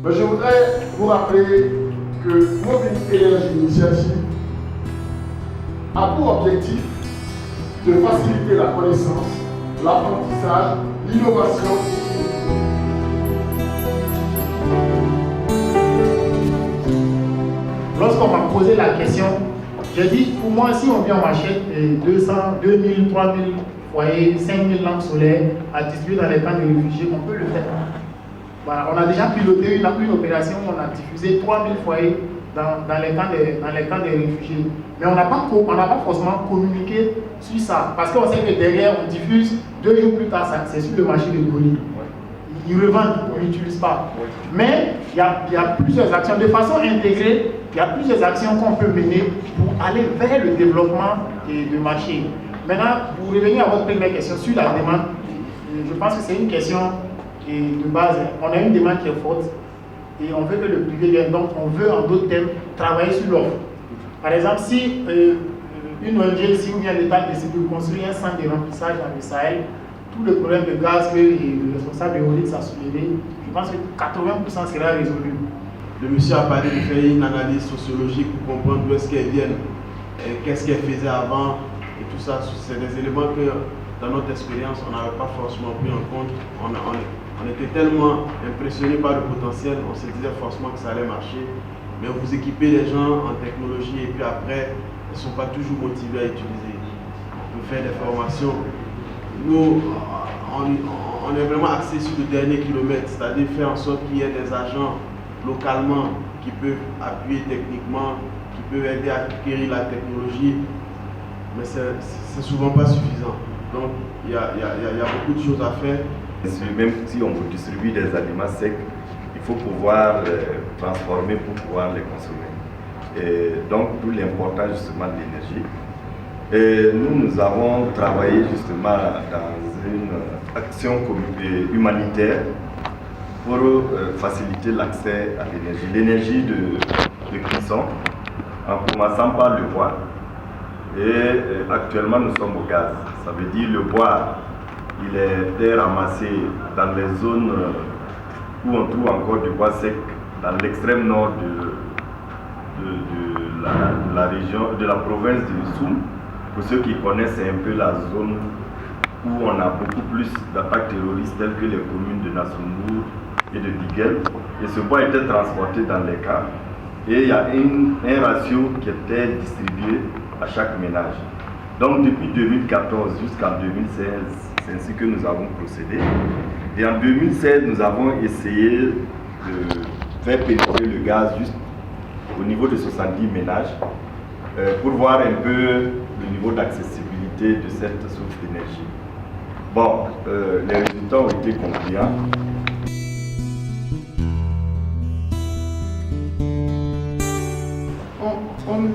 Mais je voudrais vous rappeler que Mobilité Énergie Initiative a pour objectif de faciliter la connaissance, l'apprentissage, l'innovation. Lorsqu'on m'a posé la question, j'ai dit, pour moi, si on vient, on achète 200, 2000, 3000 foyers, 5000 lampes solaires à distribuer dans les camps de réfugiés, on peut le faire. Voilà, on a déjà piloté une opération où on a diffusé 3000 foyers dans les camps des réfugiés. Mais on n'a pas forcément communiqué sur ça. Parce qu'on sait que derrière, on diffuse 2 jours plus tard, c'est sur le marché de Goli. Ils revendent, on n'utilise pas. Mais il y a plusieurs actions. De façon intégrée, il y a plusieurs actions qu'on peut mener pour aller vers le développement de marché. Maintenant, pour revenir à votre première question sur la demande, je pense que c'est une question de base. On a une demande qui est forte et on veut que le privé vienne. Donc, on veut, en d'autres termes, travailler sur l'offre. Par exemple, si une ONG ici ou bien l'État décide de construire un centre de remplissage dans le Sahel, tout le problème de gaz que le responsable de Olix a soulevé, je pense que 80% sera résolu. Le monsieur a parlé de faire une analyse sociologique pour comprendre d'où est-ce qu'elles viennent, qu'est-ce qu'elles faisaient avant et tout ça. C'est des éléments que dans notre expérience on n'avait pas forcément pris en compte. On était tellement impressionnés par le potentiel, on se disait forcément que ça allait marcher. Mais vous équipez les gens en technologie et puis après, ils ne sont pas toujours motivés à utiliser. On faire des formations. Nous, on est vraiment axé sur le dernier kilomètre, c'est-à-dire faire en sorte qu'il y ait des agents localement qui peuvent appuyer techniquement, qui peuvent aider à acquérir la technologie, mais c'est souvent pas suffisant. Donc il y a beaucoup de choses à faire. Même si on vous distribue des aliments secs, il faut pouvoir transformer pour pouvoir les consommer. Et donc d'où l'importance justement de l'énergie. Et nous avons travaillé justement dans une action humanitaire pour faciliter l'accès à l'énergie. L'énergie de cuisson, en commençant par le bois. Et actuellement, nous sommes au gaz. Ça veut dire le bois, il est ramassé dans les zones où on trouve encore du bois sec, dans l'extrême nord de la région, de la province de Soum. Pour ceux qui connaissent, c'est un peu la zone où on a beaucoup plus d'attaques terroristes telles que les communes de Nassoumour et de Diguel. Et ce bois était transporté dans les camps. Et il y a un ratio qui était distribué à chaque ménage. Donc depuis 2014 jusqu'en 2016, c'est ainsi que nous avons procédé. Et en 2016, nous avons essayé de faire pénétrer le gaz juste au niveau de 70 ménages pour voir un peu le niveau d'accessibilité de cette source d'énergie. Bon, les résultats ont été concluants.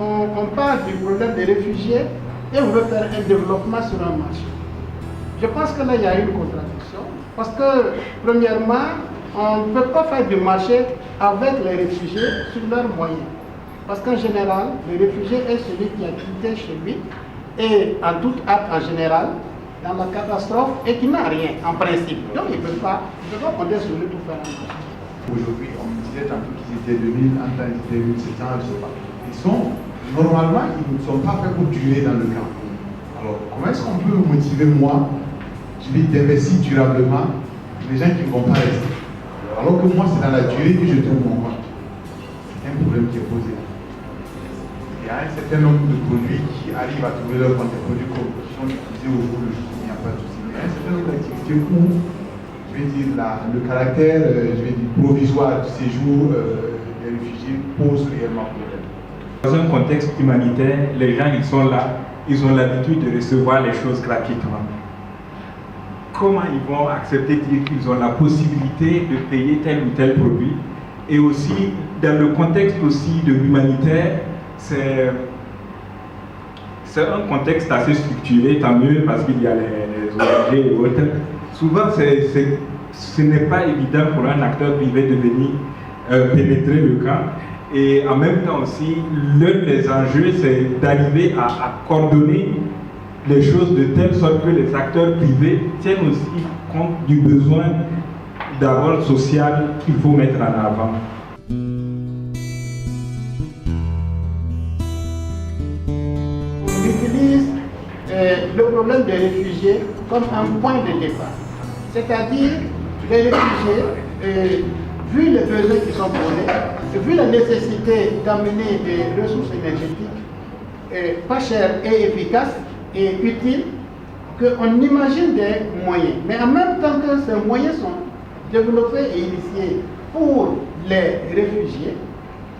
On parle du problème des réfugiés et on veut faire un développement sur un marché. Je pense que là, il y a une contradiction. Parce que, premièrement, on ne peut pas faire du marché avec les réfugiés sur leurs moyens. Parce qu'en général, le réfugié est celui qui a quitté chez lui et en toute hâte en général, dans la catastrophe, et qui n'a rien en principe. Donc il ne peut pas compter sur lui pour faire un marché. Aujourd'hui, on me disait tantôt qu'ils étaient 2000, en temps ils étaient 1700, je ne sais pas. Normalement, ils ne sont pas faits pour durer dans le camp. Alors, comment est-ce qu'on peut motiver moi, je vais d'investir durablement les gens qui ne vont pas rester? Alors que moi, c'est dans la durée que je trouve mon compte. C'est un problème qui est posé. Il y a un certain nombre de produits qui arrivent à trouver leur compte, des produits qui sont utilisés au jour le jour, il n'y a pas de souci. Mais il y a un certain nombre d'activités où, je vais dire, le caractère provisoire du séjour des réfugiés pose réellement problème. Dans un contexte humanitaire, les gens ils sont là, ils ont l'habitude de recevoir les choses gratuitement. Comment ils vont accepter qu'ils ont la possibilité de payer tel ou tel produit? Et aussi, dans le contexte aussi de l'humanitaire, c'est un contexte assez structuré, tant mieux parce qu'il y a les ONG et autres. Souvent, ce n'est pas évident pour un acteur privé de venir pénétrer le camp. Et en même temps aussi, l'un des enjeux, c'est d'arriver à coordonner les choses de telle sorte que les acteurs privés tiennent aussi compte du besoin d'abord social qu'il faut mettre en avant. On utilise le problème des réfugiés comme un point de départ. C'est-à-dire, les réfugiés, vu les besoins qui sont posés, vu la nécessité d'amener des ressources énergétiques pas chères et efficaces et utiles, qu'on imagine des moyens. Mais en même temps que ces moyens sont développés et initiés pour les réfugiés,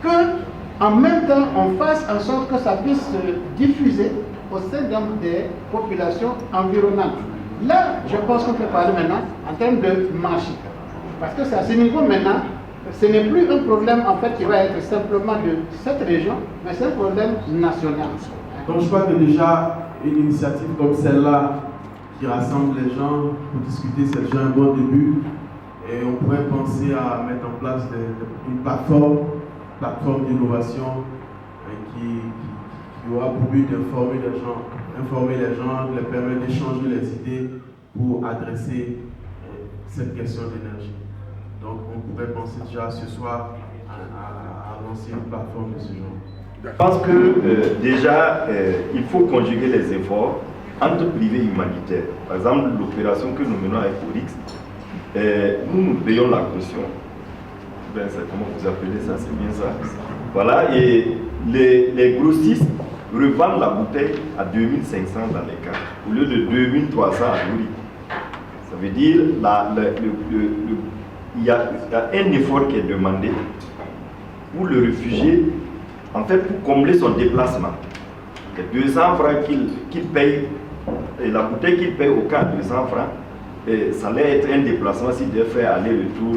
qu'en même temps on fasse en sorte que ça puisse se diffuser au sein des populations environnantes. Là, je pense qu'on peut parler maintenant en termes de marché. Parce que c'est à ce niveau maintenant, ce n'est plus un problème en fait qui va être simplement de cette région, mais c'est un problème national. Donc je crois que déjà une initiative comme celle-là qui rassemble les gens pour discuter, c'est déjà un bon début. Et on pourrait penser à mettre en place une plateforme d'innovation qui aura pour but d'informer les gens, les permettre d'échanger les idées pour adresser cette question d'énergie. Donc on pourrait penser déjà ce soir à lancer une plateforme de ce genre. Je pense que déjà, il faut conjuguer les efforts entre privé et humanitaire. Par exemple, l'opération que nous menons avec Orix, nous payons la caution. Ben, comment vous appelez ça? C'est bien ça. Voilà, et les grossistes revendent la bouteille à 2500 dans les cas, au lieu de 2300 à Nouri. Ça veut dire il y a un effort qui est demandé pour le réfugié, en fait, pour combler son déplacement. Les 200 francs qu'il paye, et la bouteille qu'il paye au cas 200 francs, et ça allait être un déplacement s'il devait faire aller-retour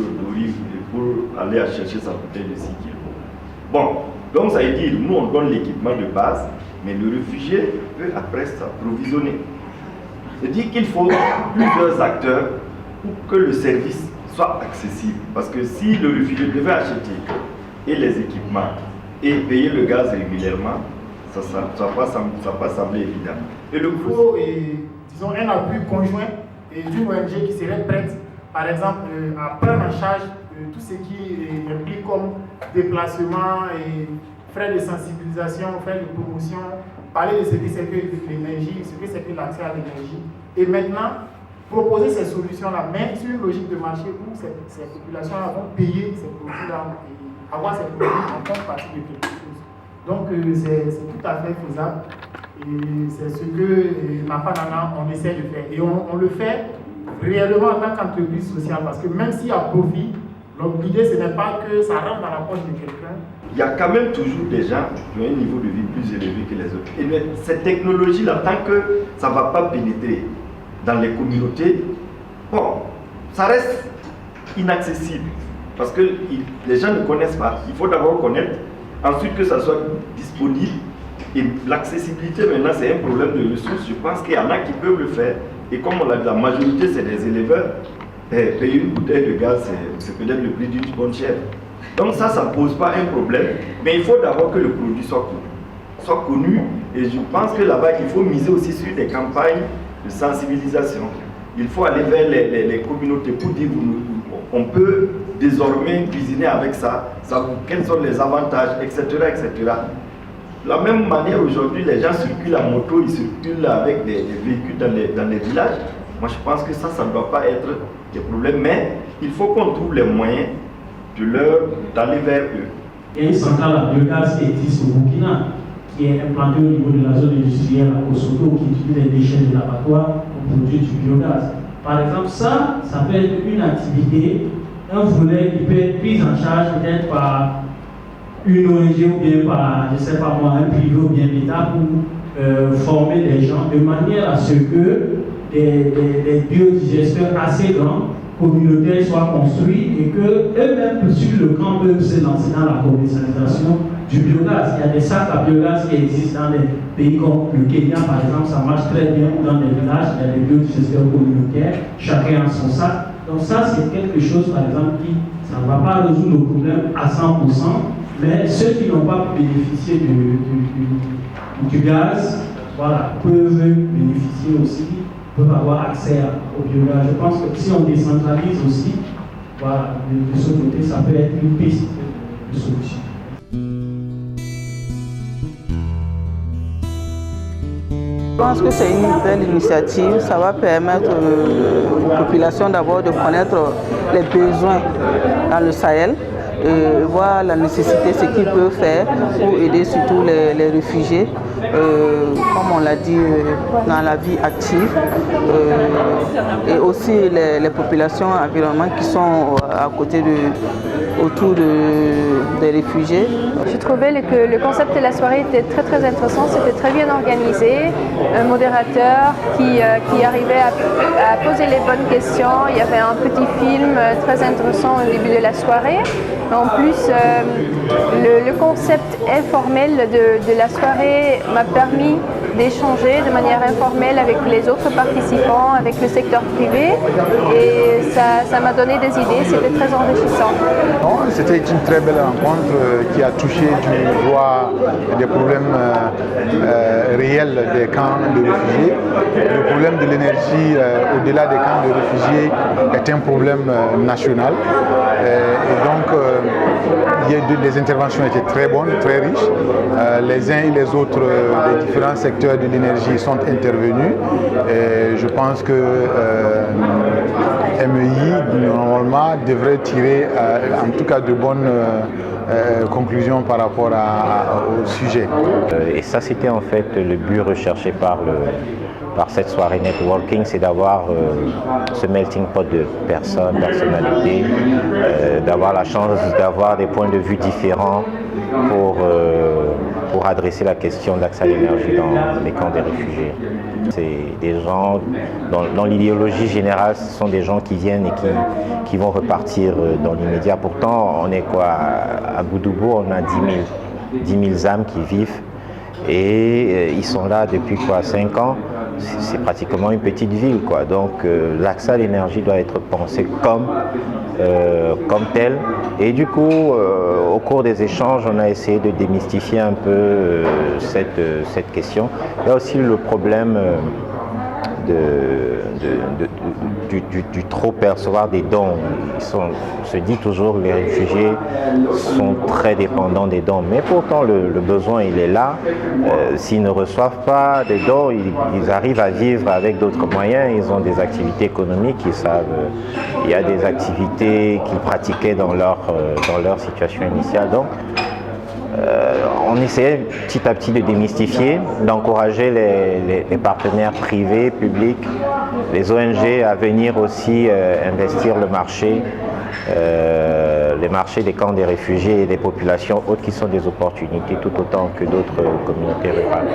pour aller chercher sa bouteille de 6 kilos. Bon, donc ça veut dire, nous on donne l'équipement de base, mais le réfugié peut après s'approvisionner. C'est-à-dire qu'il faut plusieurs acteurs pour que le service soit accessible. Parce que si le réfugié devait acheter et les équipements et payer le gaz régulièrement, ça ne va pas sembler évident. Et le faut, disons, un appui conjoint d'une ONG qui serait prête, par exemple, à prendre en charge tout ce qui implique comme déplacement et frais de sensibilisation, frais de promotion, parler de ce que c'est que l'énergie, ce que c'est que l'accès à l'énergie. Et maintenant, proposer ces solutions-là, mais sur une logique de marché où ces populations-là vont payer ces produits-là et avoir ces produits en contrepartie de quelque chose. Donc c'est tout à fait faisable et c'est ce que Mafanana on essaie de faire. Et on le fait réellement en tant qu'entreprise sociale parce que même s'il y a profit, l'idée ce n'est pas que ça rentre dans la poche de quelqu'un. Il y a quand même toujours des gens qui ont un niveau de vie plus élevé que les autres. Et cette technologie-là, tant que ça ne va pas pénétrer dans les communautés, bon, ça reste inaccessible. Parce que les gens ne connaissent pas. Il faut d'abord connaître, ensuite que ça soit disponible. Et l'accessibilité, maintenant, c'est un problème de ressources. Je pense qu'il y en a qui peuvent le faire. Et comme on l'a dit, la majorité, c'est des éleveurs. Payer une bouteille de gaz, c'est peut-être le prix d'une bonne chèvre. Donc ça ne pose pas un problème. Mais il faut d'abord que le produit soit connu. Et je pense que là-bas, il faut miser aussi sur des campagnes de sensibilisation. Il faut aller vers les communautés pour dire on peut désormais cuisiner avec ça, quels sont les avantages, etc., etc. De la même manière, aujourd'hui, les gens circulent à moto, ils circulent avec des véhicules dans les villages. Moi, je pense que ça ne doit pas être des problèmes, mais il faut qu'on trouve les moyens d'aller vers eux. Il y a une centrale à biogaz qui existe au Burkina, qui est implantée au niveau de la zone industrielle à Kosovo, qui utilise les déchets de l'abattoir pour produire du biogaz. Par exemple, ça peut être une activité, un volet qui peut être pris en charge peut-être par une ONG ou bien par, je ne sais pas moi, un privé ou bien l'État pour former les gens de manière à ce que des biodigesteurs assez grands, communautaires soient construits et qu'eux-mêmes, sur le camp, peuvent se lancer dans la commercialisation du biogaz. Il y a des sacs à biogaz qui existent dans des pays comme le Kenya, par exemple, ça marche très bien, ou dans des villages, il y a des biodigesteurs communautaires, chacun a son sac. Donc ça, c'est quelque chose, par exemple, ça ne va pas résoudre le problème à 100%, mais ceux qui n'ont pas pu bénéficier du gaz, voilà, peuvent bénéficier aussi, peuvent avoir accès au biogaz. Je pense que si on décentralise aussi Voilà, de ce côté, ça peut être une piste de solution. Je pense que c'est une belle initiative. Ça va permettre aux populations d'abord de connaître les besoins dans le Sahel, voir la nécessité, ce qu'ils peuvent faire pour aider surtout les réfugiés, comme on l'a dit, dans la vie active, et aussi les populations environnementales qui sont à côté autour des réfugiés. Je trouvais que le concept de la soirée était très très intéressant, c'était très bien organisé, un modérateur qui arrivait à poser les bonnes questions, il y avait un petit film très intéressant au début de la soirée. En plus, le concept informel de la soirée m'a permis d'échanger de manière informelle avec les autres participants, avec le secteur privé, et ça m'a donné des idées, c'était très enrichissant. C'était une très belle rencontre qui a touché du doigt des problèmes réels des camps de réfugiés. Le problème de l'énergie au-delà des camps de réfugiés est un problème national. Et donc, les interventions étaient très bonnes, très riches. Les uns et les autres des différents secteurs de l'énergie sont intervenus. Et je pense que MEI, normalement, devrait tirer en tout cas de bonnes conclusions par rapport au sujet. Et ça, c'était en fait le but recherché par cette soirée networking, c'est d'avoir ce melting pot de personnes, personnalités, d'avoir la chance d'avoir des points de vue différents pour adresser la question d'accès à l'énergie dans les camps des réfugiés. C'est des gens, dans l'idéologie générale, ce sont des gens qui viennent et qui vont repartir dans l'immédiat. Pourtant, on est quoi? À Boudoubou, on a 10 000 âmes qui vivent et ils sont là depuis 5 ans. C'est pratiquement une petite ville, quoi. Donc l'accès à l'énergie doit être pensé comme tel. Et du coup, au cours des échanges, on a essayé de démystifier un peu cette question. Il y a aussi le problème du trop percevoir des dons. On se dit toujours que les réfugiés sont très dépendants des dons, mais pourtant le besoin il est là. S'ils ne reçoivent pas des dons, ils arrivent à vivre avec d'autres moyens. Ils ont des activités économiques, ils savent. Il y a des activités qu'ils pratiquaient dans leur situation initiale. Donc, on essayait petit à petit de démystifier, d'encourager les partenaires privés, publics, les ONG à venir aussi investir le marché, les marchés des camps des réfugiés et des populations autres qui sont des opportunités tout autant que d'autres communautés rurales.